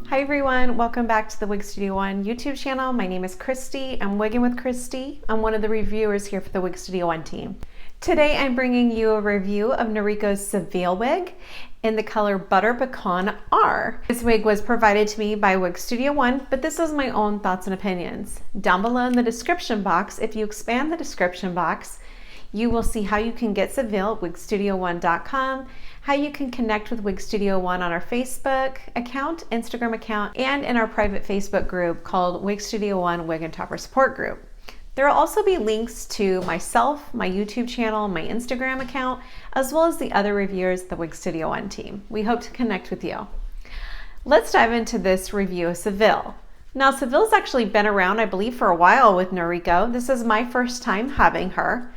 Hi everyone, welcome back to the Wig Studio One YouTube channel. My name is Christy. I'm wigging with Christy. I'm one of the reviewers here for the Wig Studio One team. Today I'm bringing you a review of Noriko's Seville wig in the color Butter Pecan R. This wig was provided to me by Wig Studio One, but this is my own thoughts and opinions. Down below in the description box, if you expand the description box, you will see how you can get Seville at wigstudio1.com, how you can connect with Wig Studio One on our Facebook account, Instagram account, and in our private Facebook group called Wig Studio One Wig and Topper Support Group. There will also be links to myself, my YouTube channel, my Instagram account, as well as the other reviewers of the Wig Studio One team. We hope to connect with you. Let's dive into this review of Seville. Now, Seville's actually been around, I believe, for a while with Noriko. This is my first time having her.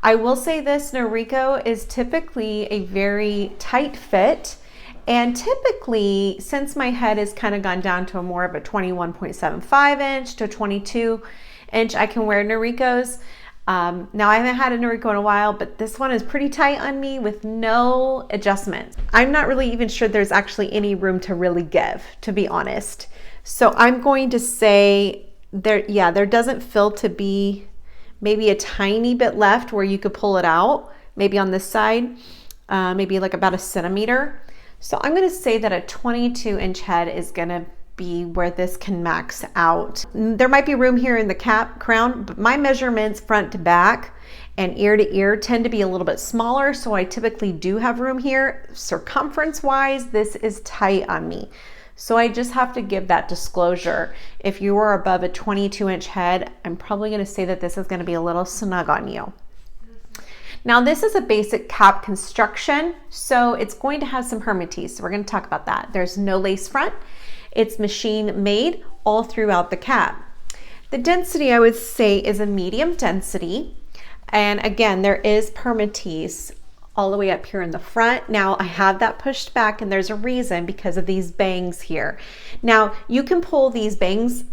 I will say this, Noriko is typically a very tight fit, and typically, since my head has kind of gone down to a more of a 21.75 inch to 22 inch, I can wear Noriko's. Now I haven't had a Noriko in a while, but this one is pretty tight on me with no adjustment. I'm not really even sure there's actually any room to really give, to be honest. So I'm going to say there doesn't feel to be maybe a tiny bit left where you could pull it out, maybe on this side, maybe like about a centimeter. So I'm gonna say that a 22 inch head is gonna be where this can max out. There might be room here in the crown, but my measurements front to back and ear to ear tend to be a little bit smaller, so I typically do have room here. Circumference wise, this is tight on me. So I just have to give that disclosure. If you are above a 22 inch head, I'm probably gonna say that this is gonna be a little snug on you. Now this is a basic cap construction, so it's going to have some hermeties. So we're gonna talk about that. There's no lace front. It's machine made all throughout the cap. The density, I would say, is a medium density. And again, there is permatease all the way up here in the front. Now I have that pushed back, and there's a reason, because of these bangs here. Now you can pull these bangs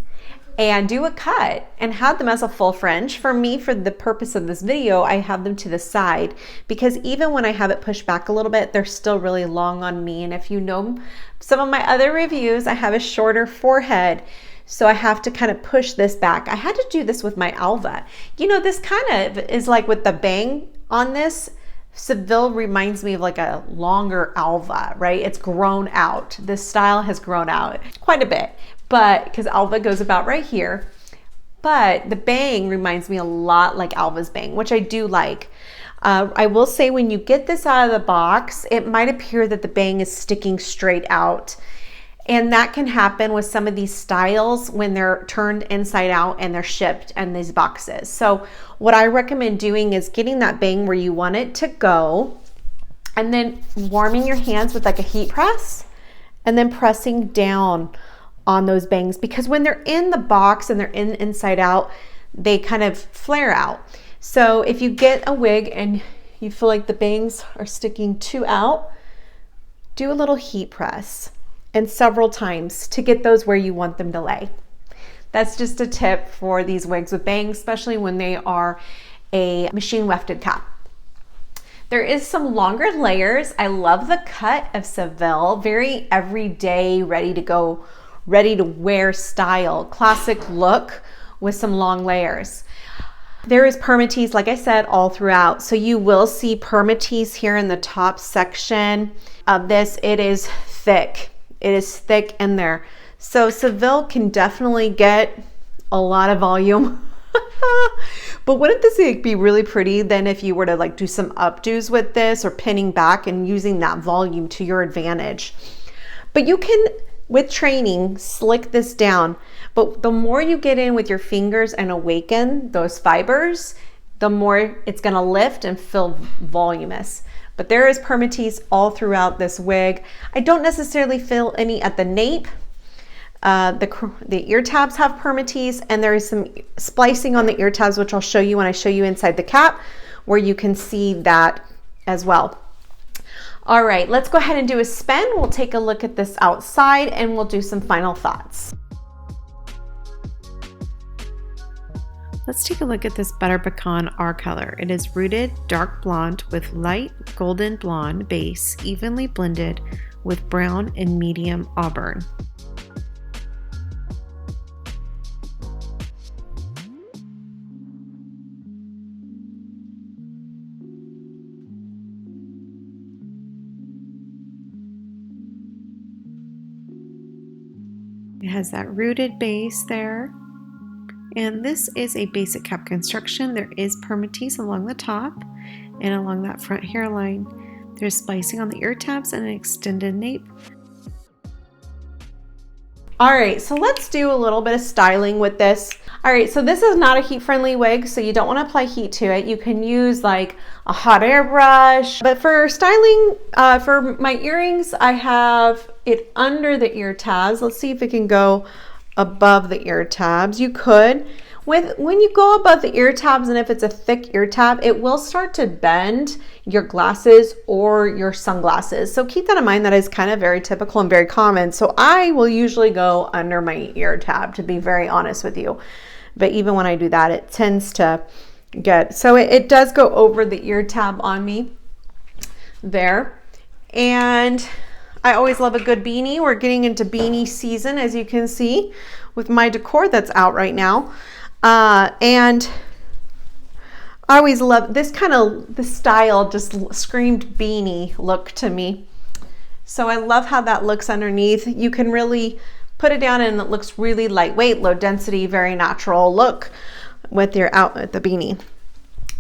and do a cut and have them as a full fringe. For me, for the purpose of this video, I have them to the side, because even when I have it pushed back a little bit, they're still really long on me. And if you know some of my other reviews, I have a shorter forehead, so I have to kind of push this back. I had to do this with my alva. You know, this kind of is like with the bang on this. Seville reminds me of like a longer alva, right? It's grown out. This style has grown out quite a bit, but because alva goes about right here, but the bang reminds me a lot like alva's bang, which I do like. I will say when you get this out of the box, it might appear that the bang is sticking straight out. And that can happen with some of these styles when they're turned inside out and they're shipped in these boxes. So what I recommend doing is getting that bang where you want it to go, and then warming your hands with like a heat press, and then pressing down on those bangs, because when they're in the box and they're inside out, they kind of flare out. So if you get a wig and you feel like the bangs are sticking too out, do a little heat press, and several times to get those where you want them to lay. That's just a tip for these wigs with bangs, especially when they are a machine wefted cap. There is some longer layers. I love the cut of Seville, very everyday, ready to go, ready to wear style, classic look with some long layers. There is permatease, like I said, all throughout. So you will see permatease here in the top section of this. It is thick. It is thick in there. So Seville can definitely get a lot of volume. But wouldn't this be really pretty then if you were to like do some updos with this, or pinning back and using that volume to your advantage? But you can, with training, slick this down. But the more you get in with your fingers and awaken those fibers, the more it's gonna lift and feel voluminous. But there is permatease all throughout this wig. I don't necessarily feel any at the nape. The ear tabs have permatease, and there is some splicing on the ear tabs, which I'll show you when I show you inside the cap, where you can see that as well. All right, let's go ahead and do a spin. We'll take a look at this outside and we'll do some final thoughts. Let's take a look at this Butter Pecan R color. It is rooted dark blonde with light golden blonde base, evenly blended with brown and medium auburn. It has that rooted base there. And this is a basic cap construction. There is permatease along the top and along that front hairline. There's splicing on the ear tabs and an extended nape. All right, so let's do a little bit of styling with this. All right, so this is not a heat-friendly wig, so you don't want to apply heat to it. You can use like a hot air brush. But for styling, for my earrings, I have it under the ear tabs. Let's see if it can go above the ear tabs. You could. When you go above the ear tabs, and if it's a thick ear tab, it will start to bend your glasses or your sunglasses. So keep that in mind. That is kind of very typical and very common. So I will usually go under my ear tab, to be very honest with you. But even when I do that, it tends to get, so it does go over the ear tab on me there. And I always love a good beanie. We're getting into beanie season, as you can see, with my decor that's out right now. And I always love this the style just screamed beanie look to me. So I love how that looks underneath. You can really put it down and it looks really lightweight, low density, very natural look with your the beanie.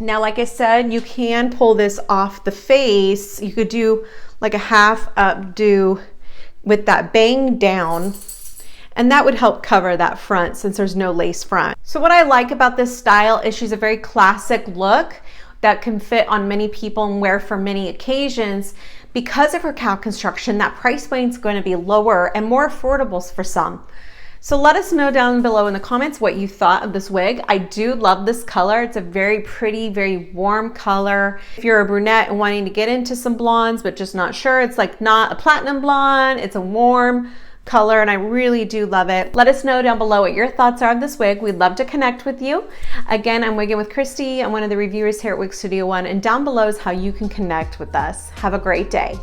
Now, like I said, you can pull this off the face. You could do like a half updo with that bang down, and that would help cover that front since there's no lace front. So what I like about this style is she's a very classic look that can fit on many people and wear for many occasions. Because of her cap construction, that price point is going to be lower and more affordable for some. So let us know down below in the comments what you thought of this wig. I do love this color. It's a very pretty, very warm color. If you're a brunette and wanting to get into some blondes but just not sure, it's like not a platinum blonde, it's a warm color, and I really do love it. Let us know down below what your thoughts are of this wig. We'd love to connect with you. Again, I'm wigging with Christy. I'm one of the reviewers here at Wig Studio One, and down below is how you can connect with us. Have a great day.